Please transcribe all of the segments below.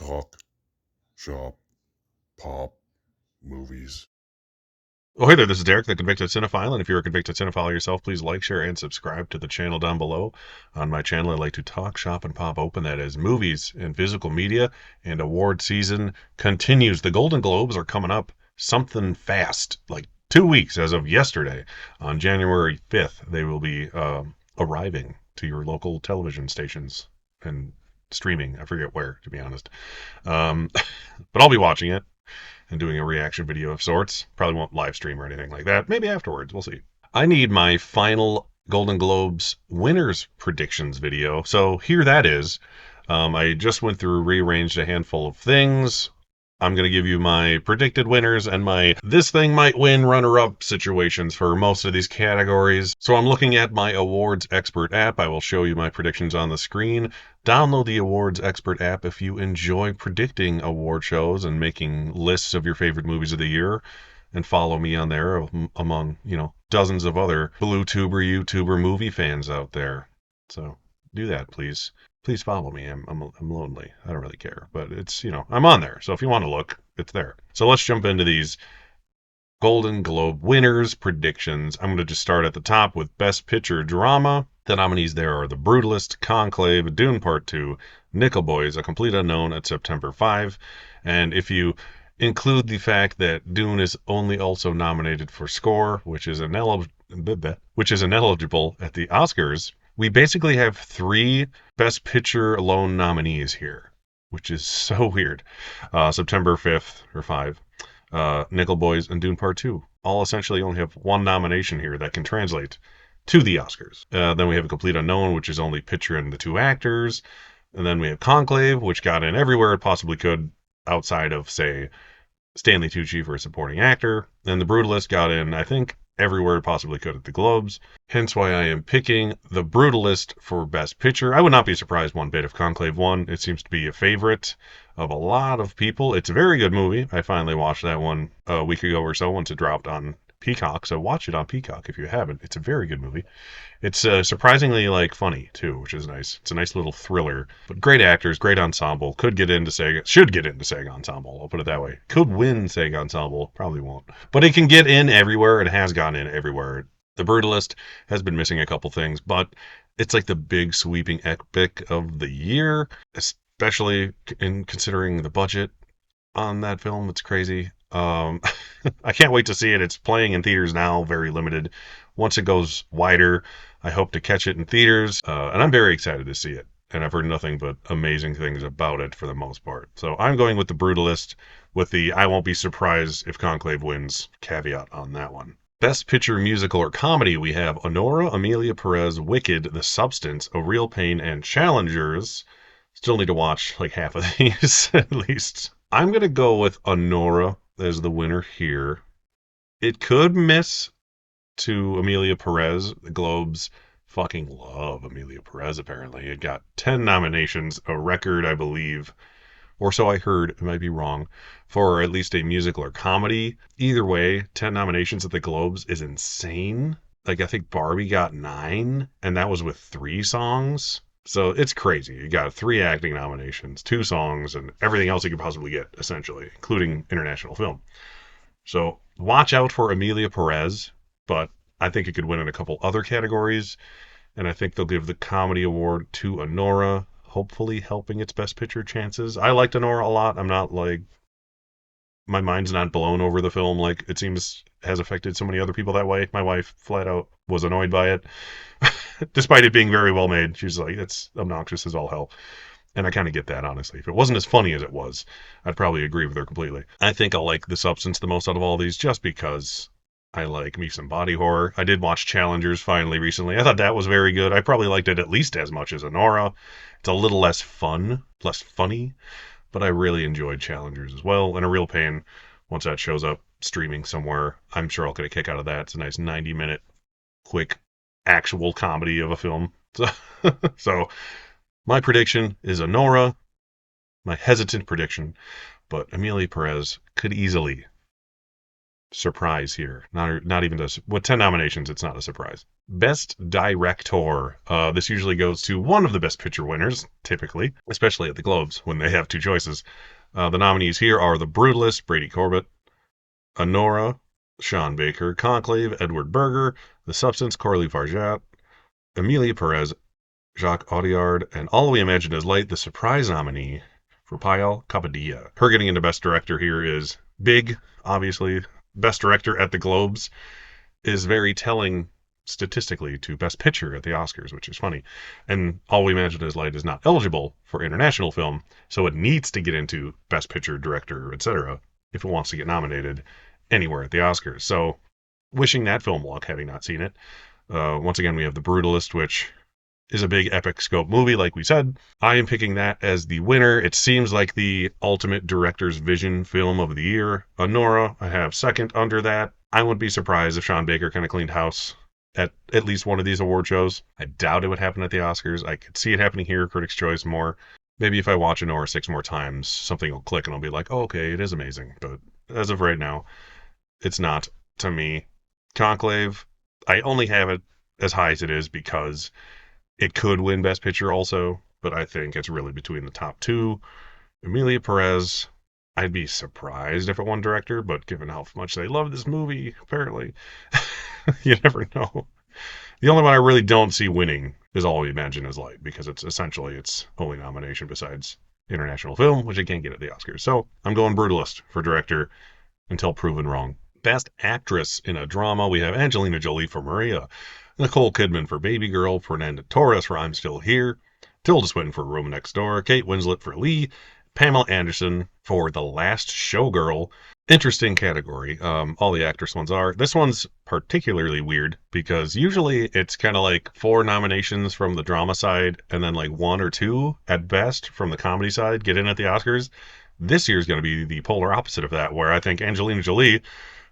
Talk, shop, pop, movies. Oh, hey there, this is Derek, the Convicted Cinephile, and if you're a convicted cinephile yourself, please like, share, and subscribe to the channel down below. On my channel, I like to talk, shop, and pop open, that is, movies and physical media, and award season continues. The Golden Globes are coming up something fast, like 2 weeks as of yesterday. On January 5th, they will be arriving to your local television stations and streaming. I forget where, to be honest. Um, but I'll be watching it and doing a reaction video of sorts. Probably won't live stream or anything like that. Maybe afterwards. We'll see. I need my final Golden Globes winners predictions video. So here that is. I just went through, rearranged a handful of things. I'm going to give you my predicted winners and my this thing might win runner-up situations for most of these categories. So I'm looking at my Awards Expert app. I will show you my predictions on the screen. Download the Awards Expert app if you enjoy predicting award shows and making lists of your favorite movies of the year. And follow me on there among, dozens of other BlueTuber, YouTuber movie fans out there. So do that, please. Please follow me. I'm lonely. I don't really care, but it's, I'm on there. So if you want to look, it's there. So let's jump into these Golden Globe winners predictions. I'm going to just start at the top with Best Picture Drama. The nominees there are The Brutalist, Conclave, Dune Part 2, Nickel Boys, A Complete Unknown at September 5. And if you include the fact that Dune is only also nominated for score, which is ineligible at the Oscars, we basically have 3 Best Picture alone nominees here, which is so weird. September 5th, or 5, Nickel Boys and Dune Part 2 all essentially only have 1 nomination here that can translate to the Oscars. Then we have A Complete Unknown, which is only picture and the 2 actors. And then we have Conclave, which got in everywhere it possibly could outside of, say, Stanley Tucci for a supporting actor. And The Brutalist got in, I think, everywhere it possibly could at the Globes. Hence why I am picking The Brutalist for Best Picture. I would not be surprised one bit if Conclave won. It seems to be a favorite of a lot of people. It's a very good movie. I finally watched that one a week ago or so once it dropped on Peacock. So watch it on Peacock if you haven't. It's a very good movie. It's surprisingly funny too, which is nice. It's a nice little thriller. But great actors, great ensemble. Should get into SAG Ensemble. I'll put it that way. Could win SAG Ensemble. Probably won't. But it can get in everywhere. It has gone in everywhere. The Brutalist has been missing a couple things, but it's like the big sweeping epic of the year, especially in considering the budget on that film. It's crazy. I can't wait to see it. It's playing in theaters now, very limited. Once it goes wider, I hope to catch it in theaters, and I'm very excited to see it. And I've heard nothing but amazing things about it for the most part. So I'm going with The Brutalist, with the I won't be surprised if Conclave wins caveat on that one. Best Picture Musical or Comedy, we have Honora, Amelia Perez, Wicked, The Substance, A Real Pain, and Challengers. Still need to watch like half of these at least. I'm going to go with Honora as the winner here. It could miss to Amelia Perez. The Globes fucking love Amelia Perez, apparently. It got 10 nominations, a record, I believe, or so I heard, it might be wrong, for at least a musical or comedy. Either way, 10 nominations at the Globes is insane. Like, I think Barbie got 9, and that was with 3 songs. So it's crazy. You got 3 acting nominations, 2 songs, and everything else you could possibly get, essentially, including international film. So watch out for Amelia Perez, but I think it could win in a couple other categories, and I think they'll give the comedy award to Honora, hopefully helping its Best Picture chances. I liked Honora a lot. I'm not my mind's not blown over the film like it seems has affected so many other people that way. My wife flat out was annoyed by it. Despite it being very well made, she's like, it's obnoxious as all hell. And I kind of get that, honestly. If it wasn't as funny as it was, I'd probably agree with her completely. I think I'll like The Substance the most out of all these just because I like me some body horror. I did watch Challengers finally recently. I thought that was very good. I probably liked it at least as much as Honora. It's a little less fun, less funny, but I really enjoyed Challengers as well. And A Real Pain, once that shows up streaming somewhere, I'm sure I'll get a kick out of that. It's a nice 90-minute, quick, actual comedy of a film. So my prediction is Honora, my hesitant prediction, but Amelia Perez could easily surprise here. Not even with 10 nominations, it's not a surprise. Best Director. This usually goes to one of the Best Picture winners, typically, especially at the Globes when they have two choices. The nominees here are The Brutalist, Brady Corbett, Honora, Sean Baker, Conclave, Edward Berger, The Substance, Coralie Farjat, Emilia Perez, Jacques Audiard, and All We Imagine Is Light, the surprise nominee for Payal Kapadia. Her getting into Best Director here is big, obviously. Best Director at the Globes is very telling statistically to Best Picture at the Oscars, which is funny. And All We Imagine Is Light is not eligible for international film, so it needs to get into Best Picture, Director, etc. if it wants to get nominated anywhere at the Oscars. So, wishing that film luck, having not seen it. Once again, we have The Brutalist, which is a big epic scope movie, like we said. I am picking that as the winner. It seems like the ultimate director's vision film of the year. Honora, I have second under that. I wouldn't be surprised if Sean Baker kind of cleaned house at least one of these award shows. I doubt it would happen at the Oscars. I could see it happening here, Critics' Choice more. Maybe if I watch Honora 6 more times, something will click and I'll be like, oh, okay, it is amazing. But as of right now, it's not to me. Conclave, I only have it as high as it is because it could win Best Picture also, but I think it's really between the top two. Emilia Perez, I'd be surprised if it won Director, but given how much they love this movie, apparently, you never know. The only one I really don't see winning is All We Imagine Is Light, because it's essentially its only nomination besides international film, which it can't get at the Oscars. So I'm going Brutalist for Director until proven wrong. Best Actress in a Drama, we have Angelina Jolie for Maria, Nicole Kidman for Baby Girl, Fernanda Torres for I'm Still Here, Tilda Swinton for Room Next Door, Kate Winslet for Lee, Pamela Anderson for The Last Showgirl. Interesting category. All the actress ones are. This one's particularly weird because usually it's kind of like 4 nominations from the drama side and then like 1 or 2 at best from the comedy side get in at the Oscars. This year's going to be the polar opposite of that, where I think Angelina Jolie,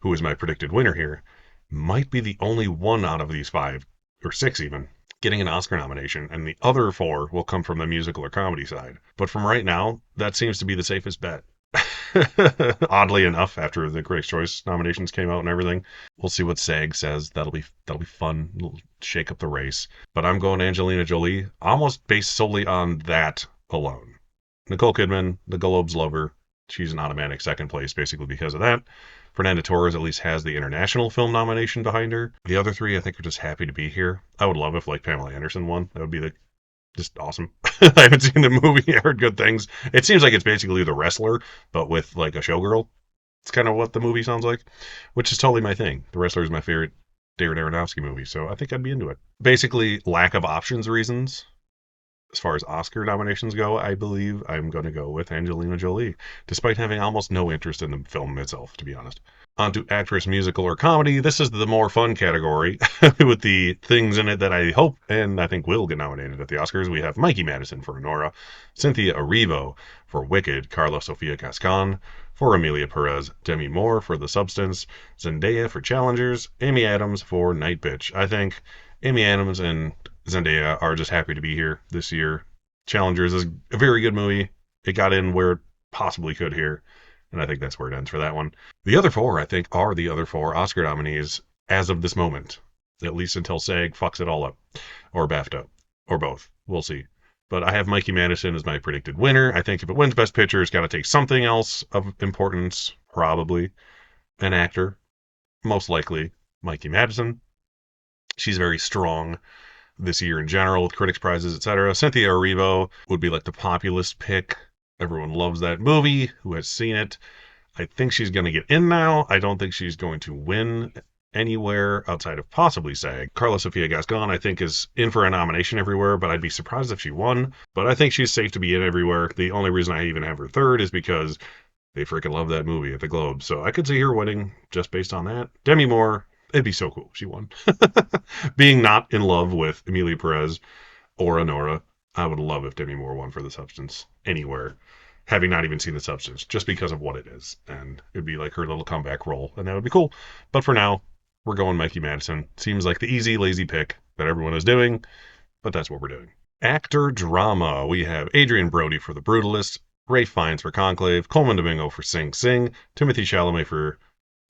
who is my predicted winner here, might be the only one out of these 5 or 6 even getting an Oscar nomination, and the other 4 will come from the musical or comedy side. But from right now, that seems to be the safest bet. Oddly enough, after the Critics' Choice nominations came out and everything, we'll see what SAG says. That'll be fun. It'll shake up the race. But I'm going Angelina Jolie, almost based solely on that alone. Nicole Kidman, the Globes lover. She's an automatic second place basically because of that. Fernanda Torres at least has the international film nomination behind her. The other 3, I think, are just happy to be here. I would love if like Pamela Anderson won. That would be just awesome. I haven't seen the movie. I heard good things. It seems like it's basically The Wrestler, but with like a showgirl. It's kind of what the movie sounds like, which is totally my thing. The Wrestler is my favorite Darren Aronofsky movie, so I think I'd be into it. Basically, lack of options reasons. As far as Oscar nominations go, I believe I'm going to go with Angelina Jolie, despite having almost no interest in the film itself, to be honest. On to actress, musical, or comedy. This is the more fun category with the things in it that I hope and I think will get nominated at the Oscars. We have Mikey Madison for Nora, Cynthia Erivo for Wicked, Carla Sofia Gascon for Emilia Perez, Demi Moore for The Substance, Zendaya for Challengers, Amy Adams for Night Bitch. I think Amy Adams and Zendaya are just happy to be here this year. Challengers is a very good movie. It got in where it possibly could here, and I think that's where it ends for that one. The other 4, I think, are the other 4 Oscar nominees as of this moment, at least until SAG fucks it all up, or BAFTA, or both. We'll see. But I have Mikey Madison as my predicted winner. I think if it wins Best Picture, it's got to take something else of importance, probably an actor, most likely Mikey Madison. She's very strong this year in general with critics prizes, etc. Cynthia Erivo would be like the populist pick. Everyone loves that movie who has seen it. I think she's going to get in now. I don't think she's going to win anywhere outside of possibly SAG. Carla Sofia Gascon, I think, is in for a nomination everywhere, but I'd be surprised if she won. But I think she's safe to be in everywhere. The only reason I even have her third is because they freaking love that movie at the Globe. So I could see her winning just based on that. Demi Moore, it'd be so cool if she won. Being not in love with Emilia Perez or Honora, I would love if Demi Moore won for The Substance anywhere, having not even seen The Substance, just because of what it is. And it'd be like her little comeback role, and that would be cool. But for now, we're going Mikey Madison. Seems like the easy, lazy pick that everyone is doing, but that's what we're doing. Actor drama. We have Adrian Brody for The Brutalist, Ray Fiennes for Conclave, Coleman Domingo for Sing Sing, Timothy Chalamet for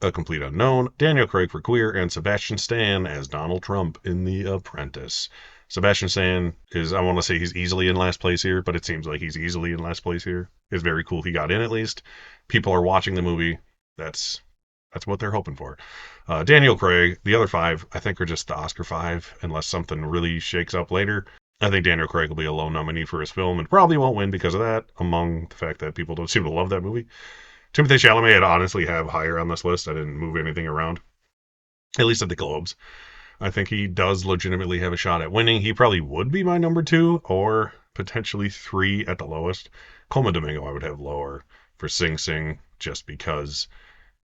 A Complete Unknown, Daniel Craig for Queer, and Sebastian Stan as Donald Trump in The Apprentice. Sebastian Stan is, I want to say he's easily in last place here, but it seems like he's easily in last place here. It's very cool he got in at least. People are watching the movie. That's what they're hoping for. Daniel Craig, the other five, I think are just the Oscar five, unless something really shakes up later. I think Daniel Craig will be a low nominee for his film and probably won't win because of that, among the fact that people don't seem to love that movie. Timothée Chalamet I'd honestly have higher on this list. I didn't move anything around, at least at the Globes. I think he does legitimately have a shot at winning. He probably would be my number two or potentially three at the lowest. Colman Domingo I would have lower for Sing Sing just because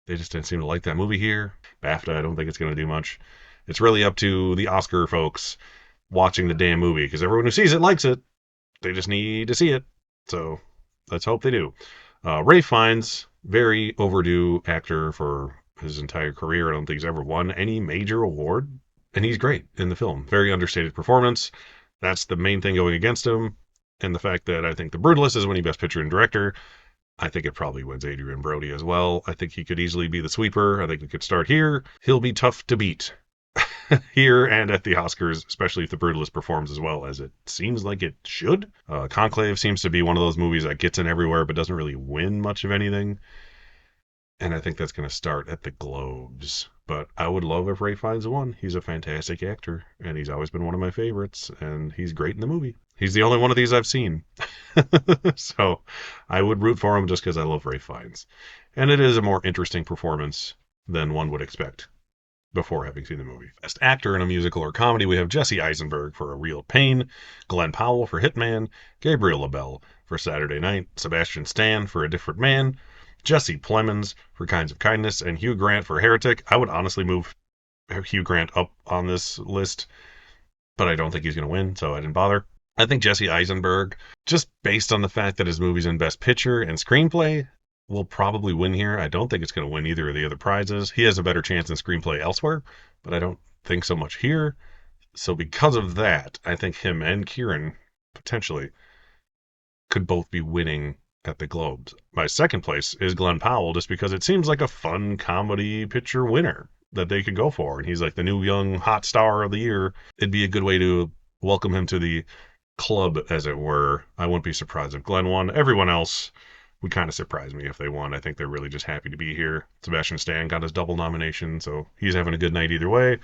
they just didn't seem to like that movie here. BAFTA, I don't think it's going to do much. It's really up to the Oscar folks watching the damn movie because everyone who sees it likes it. They just need to see it. So let's hope they do. Ralph Fiennes, very overdue actor for his entire career. I don't think he's ever won any major award, and he's great in the film. Very understated performance. That's the main thing going against him. And the fact that I think The Brutalist is winning Best Picture and Director, I think it probably wins Adrian Brody as well. I think he could easily be the sweeper. I think it could start here. He'll be tough to beat here and at the Oscars, especially if The Brutalist performs as well as it seems like it should. Conclave seems to be one of those movies that gets in everywhere but doesn't really win much of anything. And I think that's going to start at the Globes. But I would love if Ralph Fiennes won. He's a fantastic actor, and he's always been one of my favorites, and he's great in the movie. He's the only one of these I've seen. So I would root for him just because I love Ralph Fiennes. And it is a more interesting performance than one would expect before having seen the movie. Best actor in a musical or comedy, we have Jesse Eisenberg for A Real Pain, Glenn Powell for Hitman, Gabriel LaBelle for Saturday Night, Sebastian Stan for A Different Man, Jesse Plemons for Kinds of Kindness, and Hugh Grant for Heretic. I would honestly move Hugh Grant up on this list, but I don't think he's going to win, so I didn't bother. I think Jesse Eisenberg, just based on the fact that his movie's in Best Picture and Screenplay, will probably win here. I don't think it's going to win either of the other prizes. He has a better chance in Screenplay elsewhere, but I don't think so much here. So because of that, I think him and Kieran potentially could both be winning at the Globes. My second place is Glenn Powell, just because it seems like a fun comedy picture winner that they could go for. And he's like the new young hot star of the year. It'd be a good way to welcome him to the club, as it were. I wouldn't be surprised if Glenn won. Everyone else would kind of surprise me if they won. I think they're really just happy to be here. Sebastian Stan got his double nomination, so he's having a good night either way.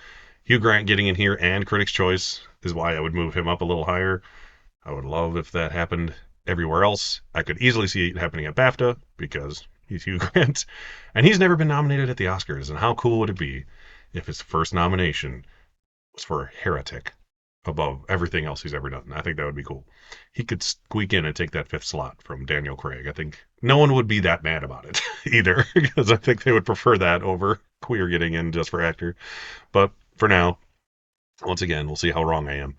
Hugh Grant getting in here and Critics' Choice is why I would move him up a little higher. I would love if that happened everywhere else. I could easily see it happening at BAFTA because he's Hugh Grant, and he's never been nominated at the Oscars. And how cool would it be if his first nomination was for Heretic above everything else he's ever done? I think that would be cool. He could squeak in and take that fifth slot from Daniel Craig. I think no one would be that mad about it either, because I think they would prefer that over Queer getting in just for actor. But for now, once again, we'll see how wrong I am.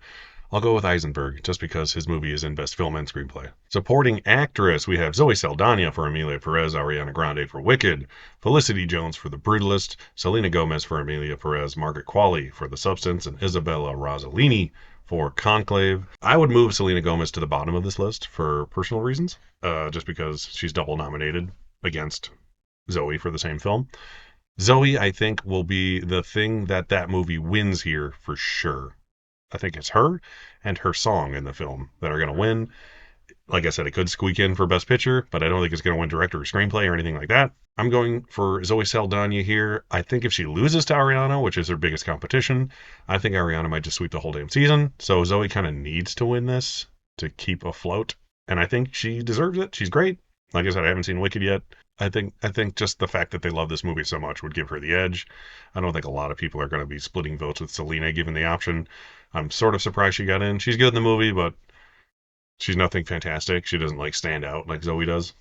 I'll go with Eisenberg, just because his movie is in Best Film and Screenplay. Supporting Actress, we have Zoe Saldana for Emilia Perez, Ariana Grande for Wicked, Felicity Jones for The Brutalist, Selena Gomez for Emilia Perez, Margaret Qualley for The Substance, and Isabella Rossellini for Conclave. I would move Selena Gomez to the bottom of this list for personal reasons, just because she's double nominated against Zoe for the same film. Zoe, I think, will be the thing that movie wins here for sure. I think it's her and her song in the film that are going to win. Like I said, it could squeak in for Best Picture, but I don't think it's going to win Director or Screenplay or anything like that. I'm going for Zoe Saldana here. I think if she loses to Ariana, which is her biggest competition, I think Ariana might just sweep the whole damn season. So Zoe kind of needs to win this to keep afloat, and I think she deserves it. She's great. Like I said, I haven't seen Wicked yet. I think just the fact that they love this movie so much would give her the edge. I don't think a lot of people are going to be splitting votes with Selena given the option. I'm sort of surprised she got in. She's good in the movie, but she's nothing fantastic. She doesn't like stand out like Zoe does.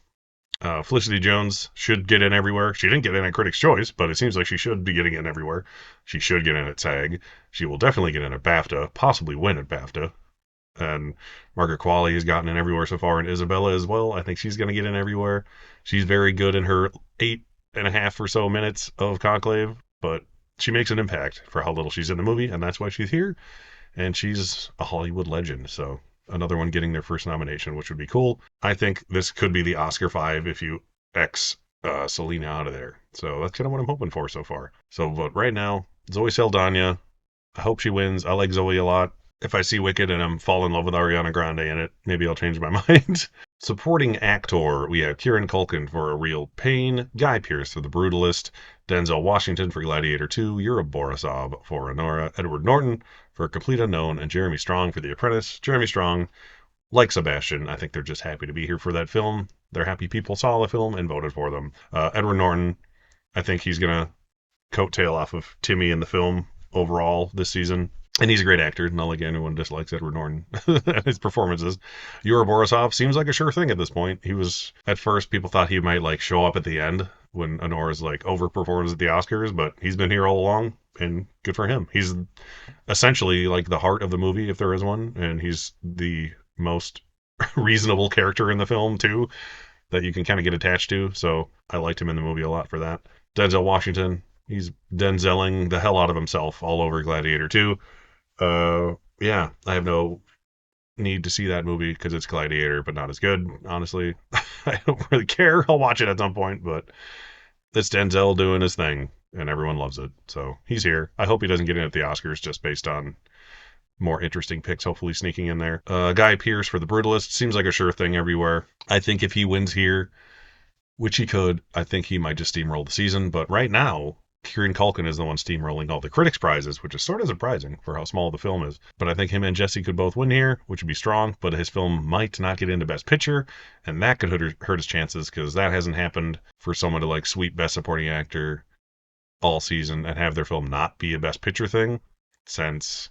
Felicity Jones should get in everywhere. She didn't get in at Critics' Choice, but it seems like she should be getting in everywhere. She should get in at SAG. She will definitely get in at BAFTA, possibly win at BAFTA. And Margaret Qualley has gotten in everywhere so far, and Isabella as well. I think she's going to get in everywhere. She's very good in her 8.5 or so minutes of Conclave, but she makes an impact for how little she's in the movie, and that's why she's here. And she's a Hollywood legend, so another one getting their first nomination, which would be cool. I think this could be the Oscar 5 if you X Selena out of there. So that's kind of what I'm hoping for so far. So, but right now, Zoe Saldana, I hope she wins. I like Zoe a lot. If I see Wicked and I'm fall in love with Ariana Grande in it, maybe I'll change my mind. Supporting actor, we have Kieran Culkin for A Real Pain, Guy Pearce for The Brutalist, Denzel Washington for Gladiator 2, Yura Borisov for Honora, Edward Norton for Complete Unknown, and Jeremy Strong for The Apprentice. Jeremy Strong, like Sebastian, I think they're just happy to be here for that film. They're happy people saw the film and voted for them. Edward Norton, I think he's going to coattail off of Timmy in the film overall this season. And he's a great actor. Not like anyone dislikes Edward Norton and his performances. Yuri Borisov seems like a sure thing at this point. He was, at first, people thought he might like show up at the end when Honora's like overperforms at the Oscars, but he's been here all along, and good for him. He's essentially like the heart of the movie, if there is one, and he's the most reasonable character in the film too that you can kind of get attached to. So I liked him in the movie a lot for that. Denzel Washington, he's Denzeling the hell out of himself all over Gladiator 2. Yeah, I have no need to see that movie because it's Gladiator, but not as good. Honestly, I don't really care. I'll watch it at some point, but it's Denzel doing his thing, and everyone loves it. So he's here. I hope he doesn't get in at the Oscars just based on more interesting picks, hopefully sneaking in there. Guy Pearce for The Brutalist seems like a sure thing everywhere. I think if he wins here, which he could, I think he might just steamroll the season. But right now, Kieran Culkin is the one steamrolling all the critics' prizes, which is sort of surprising for how small the film is. But I think him and Jesse could both win here, which would be strong. But his film might not get into Best Picture, and that could hurt his chances because that hasn't happened for someone to like sweep Best Supporting Actor all season and have their film not be a Best Picture thing since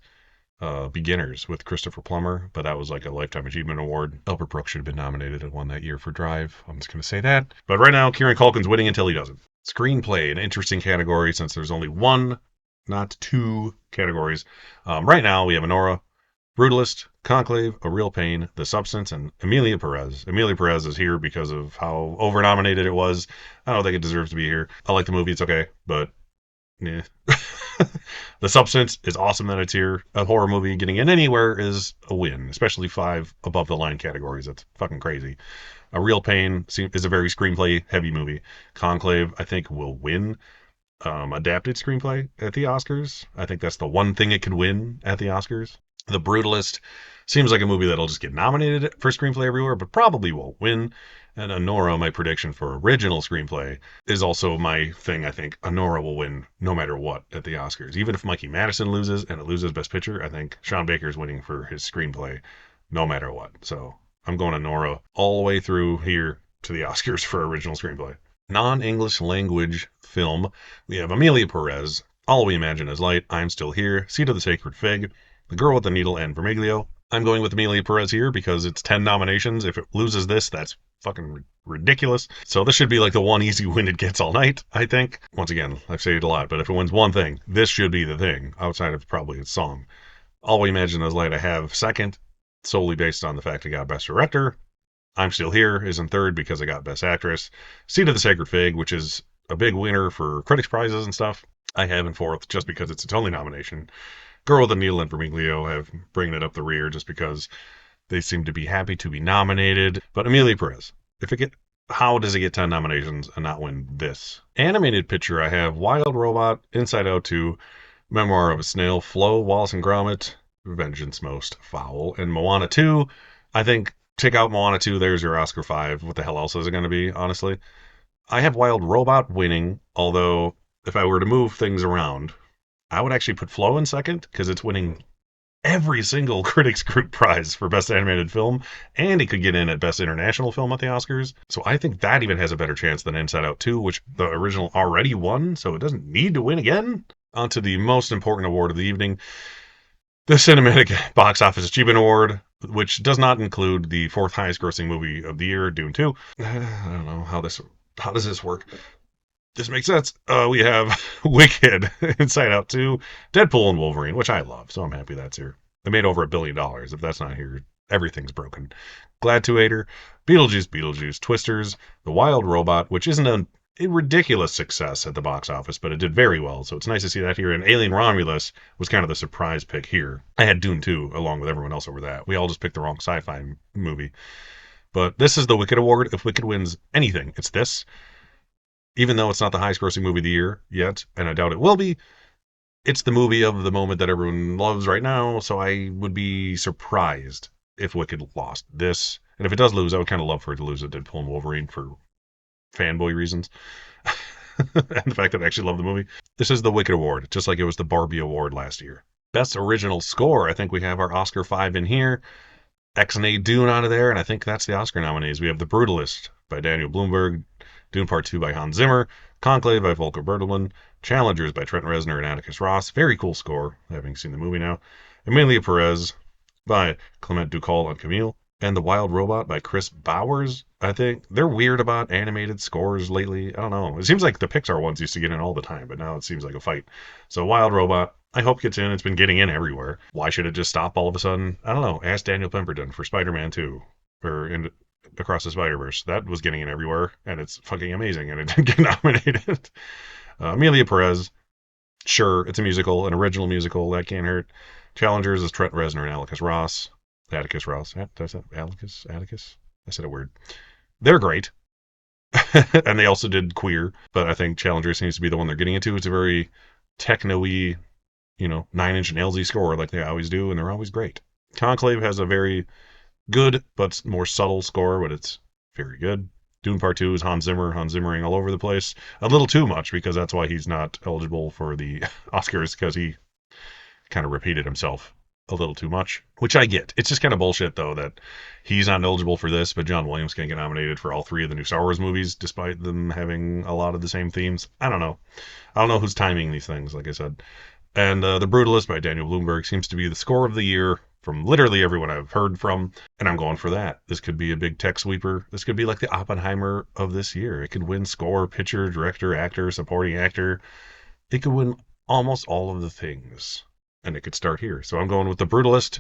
Beginners with Christopher Plummer, but that was like a Lifetime Achievement Award. Albert Brooks should have been nominated and won that year for Drive. I'm just going to say that. But right now, Kieran Culkin's winning until he doesn't. Screenplay, an interesting category since there's only one, not two categories. Right now, we have Honora, Brutalist, Conclave, A Real Pain, The Substance, and Emilia Perez. Emilia Perez is here because of how over-nominated it was. I don't think it deserves to be here. I like the movie, it's okay, but yeah. The Substance is awesome that it's here. A horror movie getting in anywhere is a win, especially 5 above the line categories. That's fucking crazy. A Real Pain is a very screenplay heavy movie. Conclave, I think, will win adapted screenplay at the Oscars. I think that's the one thing it could win at the Oscars. The Brutalist seems like a movie that'll just get nominated for screenplay everywhere, but probably won't win. And Honora, my prediction for original screenplay, is also my thing. I think Honora will win no matter what at the Oscars. Even if Mikey Madison loses and it loses Best Picture, I think Sean Baker's winning for his screenplay no matter what. So I'm going Honora all the way through here to the Oscars for original screenplay. Non-English language film, we have Emilia Perez, All We Imagine Is Light, I'm Still Here, Seat of the Sacred Fig, The Girl with the Needle, and Vermiglio. I'm going with Emilia Perez here because it's 10 nominations. If it loses this, that's fucking ridiculous. So this should be like the one easy win it gets all night, I think. Once again, I've said it a lot, but if it wins one thing, this should be the thing, outside of probably its song. All We Imagine Is Light I have second, solely based on the fact I got Best Director. I'm Still Here is in third because I got Best Actress. Seat of the Sacred Fig, which is a big winner for critics' prizes and stuff, I have in fourth just because it's its only nomination. Girl with the Needle and Vermiglio have bringing it up the rear just because they seem to be happy to be nominated. But Emilia Perez, how does it get 10 nominations and not win this? Animated picture, I have Wild Robot, Inside Out 2, Memoir of a Snail, Flo, Wallace and Gromit, Vengeance Most Foul, and Moana 2. I think take out Moana 2, there's your Oscar 5. What the hell else is it going to be, honestly? I have Wild Robot winning, although if I were to move things around, I would actually put Flo in second because it's winning every single Critics Group prize for Best Animated Film, and it could get in at Best International Film at the Oscars. So I think that even has a better chance than Inside Out 2, which the original already won, so it doesn't need to win again. On to the most important award of the evening, the Cinematic Box Office Achievement Award, which does not include the 4th highest grossing movie of the year, Dune 2. I don't know how does this work? This makes sense. We have Wicked, Inside Out 2, Deadpool, and Wolverine, which I love, so I'm happy that's here. They made over $1 billion. If that's not here, everything's broken. Gladiator, Beetlejuice, Twisters, The Wild Robot, which isn't a ridiculous success at the box office, but it did very well, so it's nice to see that here. And Alien Romulus was kind of the surprise pick here. I had Dune 2 along with everyone else over that. We all just picked the wrong sci-fi movie. But this is the Wicked Award. If Wicked wins anything, it's this. Even though it's not the highest grossing movie of the year yet, and I doubt it will be, it's the movie of the moment that everyone loves right now. So I would be surprised if Wicked lost this. And if it does lose, I would kind of love for it to lose a Deadpool and Wolverine for fanboy reasons. And the fact that I actually love the movie. This is the Wicked Award, just like it was the Barbie Award last year. Best original score, I think we have our Oscar 5 in here. X-Nay Dune out of there, and I think that's the Oscar nominees. We have The Brutalist by Daniel Bloomberg, Dune Part 2 by Hans Zimmer, Conclave by Volker Bertelmann, Challengers by Trent Reznor and Atticus Ross. Very cool score, having seen the movie now. Amelia Perez by Clement Ducol and Camille, and The Wild Robot by Chris Bowers. I think they're weird about animated scores lately. I don't know. It seems like the Pixar ones used to get in all the time, but now it seems like a fight. So Wild Robot, I hope gets in. It's been getting in everywhere. Why should it just stop all of a sudden? I don't know. Ask Daniel Pemberton for Spider-Man 2 or Across the Spider-Verse. That was getting in everywhere, and it's fucking amazing, and it didn't get nominated. Amelia Perez, sure, it's a musical, an original musical. That can't hurt. Challengers is Trent Reznor and Atticus Ross. Atticus Ross. Did I say Atticus? Atticus? I said a word. They're great. And they also did Queer, but I think Challenger seems to be the one they're getting into. It's a very techno-y, 9-inch nailsy score like they always do, and they're always great. Conclave has a very good but more subtle score, but it's very good. Dune Part 2 is Hans Zimmer, Hans Zimmering all over the place. A little too much, because that's why he's not eligible for the Oscars, because he kind of repeated himself a little too much, which I get. It's just kind of bullshit, though, that he's not eligible for this, but John Williams can get nominated for all 3 of the new Star Wars movies, despite them having a lot of the same themes. I don't know. I don't know who's timing these things, like I said. And The Brutalist by Daniel Bloomberg seems to be the score of the year from literally everyone I've heard from, and I'm going for that. This could be a big tech sweeper. This could be like the Oppenheimer of this year. It could win score, picture, director, actor, supporting actor. It could win almost all of the things, and it could start here. So I'm going with The Brutalist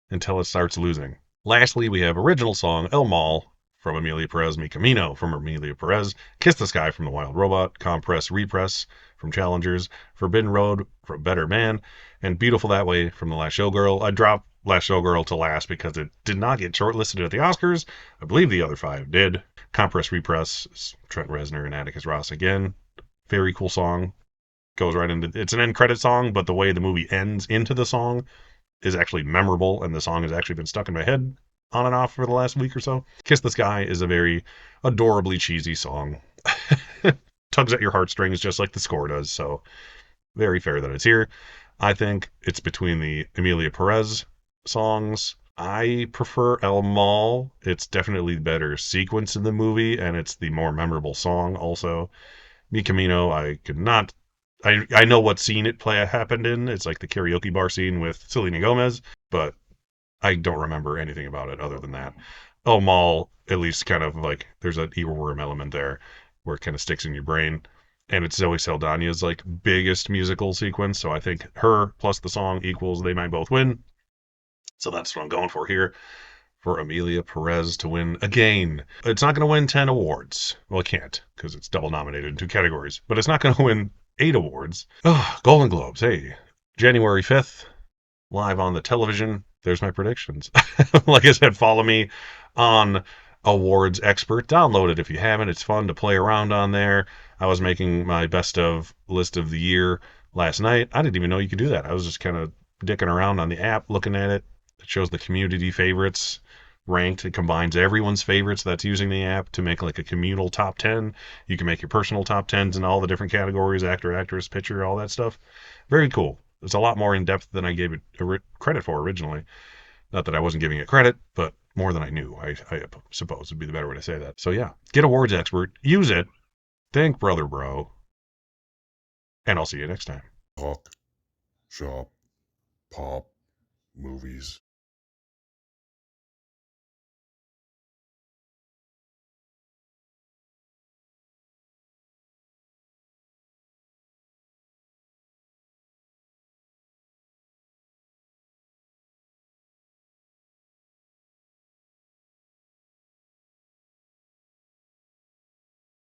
until it starts losing. Lastly, we have original song El Mal from Amelia Perez, Mi Camino from Amelia Perez, Kiss the Sky from The Wild Robot, Compress Repress from Challengers, Forbidden Road from Better Man, and Beautiful That Way from The Last Showgirl. I dropped Last Showgirl to last because it did not get shortlisted at the Oscars. I believe the other 5 did. Compress Repress, Trent Reznor and Atticus Ross again. Very cool song. Goes right into it's an end credit song, but the way the movie ends into the song is actually memorable, and the song has actually been stuck in my head on and off for the last week or so. Kiss the Sky is a very adorably cheesy song. Tugs at your heartstrings just like the score does, so very fair that it's here. I think it's between the Amelia Perez songs. I prefer El Mal. It's definitely the better sequence in the movie, and it's the more memorable song also. Mi Camino, I could not. I know what scene it happened in. It's like the karaoke bar scene with Selena Gomez, but I don't remember anything about it other than that. El Mal, at least kind of like there's an earworm element there where it kind of sticks in your brain. And it's Zoe Saldana's like biggest musical sequence. So I think her plus the song equals they might both win. So that's what I'm going for here for Amelia Perez to win again. It's not going to win 10 awards. Well, it can't because it's double nominated in 2 categories, but it's not going to win 8 awards. Oh, Golden Globes. Hey, January 5th, live on the television. There's my predictions. Like I said, follow me on Awards Expert. Download it if you haven't. It's fun to play around on there. I was making my best of list of the year last night. I didn't even know you could do that. I was just kind of dicking around on the app, looking at it. It shows the community favorites ranked. It combines everyone's favorites that's using the app to make like a communal top 10. You can make your personal top 10s in all the different categories, actor, actress, picture, all that stuff. Very cool. It's a lot more in depth than I gave it credit for originally. Not that I wasn't giving it credit, but more than I knew, I suppose would be the better way to say that. So yeah, get Awards Expert, use it, thank Brother Bro, and I'll see you next time. Talk, shop, pop, movies.